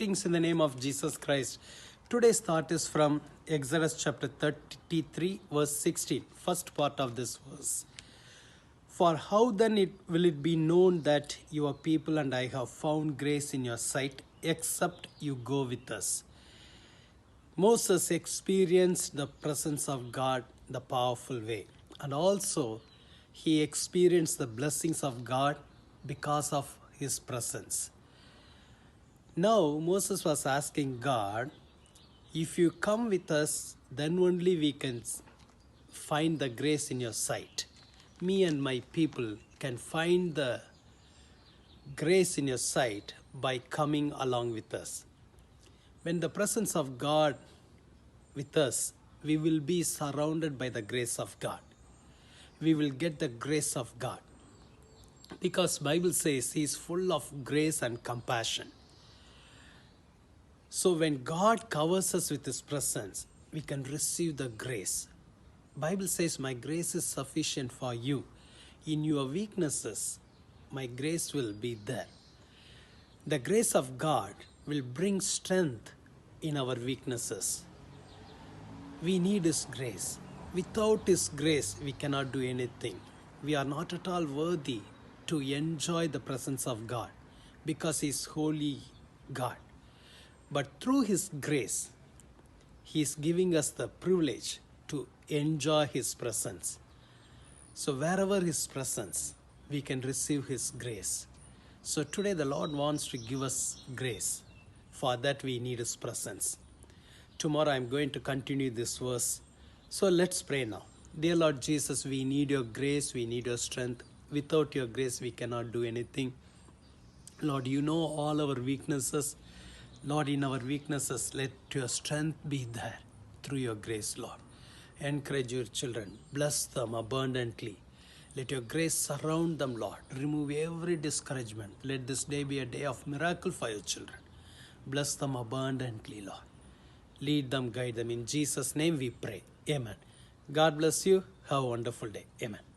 Greetings in the name of Jesus Christ. Today's thought is from Exodus chapter 33, verse 16, first part of this verse. For how then will it be known that your people and I have found grace in your sight, except you go with us? Moses experienced the presence of God the powerful way, and also he experienced the blessings of God because of his presence. Now Moses was asking God, if you come with us, then only we can find the grace in your sight. Me and my people can find the grace in your sight by coming along with us. When the presence of God with us, we will be surrounded by the grace of God. We will get the grace of God. Because Bible says he is full of grace and compassion. So when God covers us with his presence, we can receive the grace. Bible says, my grace is sufficient for you. In your weaknesses, my grace will be there. The grace of God will bring strength in our weaknesses. We need his grace. Without his grace, we cannot do anything. We are not at all worthy to enjoy the presence of God because he is holy God. But through his grace, he is giving us the privilege to enjoy his presence. So wherever his presence, we can receive his grace. So today the Lord wants to give us grace. For that we need his presence. Tomorrow I am going to continue this verse. So let's pray now. Dear Lord Jesus, we need your grace, we need your strength. Without your grace, we cannot do anything. Lord, you know all our weaknesses. Lord, in our weaknesses, let your strength be there through your grace, Lord. Encourage your children. Bless them abundantly. Let your grace surround them, Lord. Remove every discouragement. Let this day be a day of miracle for your children. Bless them abundantly, Lord. Lead them, guide them. In Jesus' name we pray. Amen. God bless you. Have a wonderful day. Amen.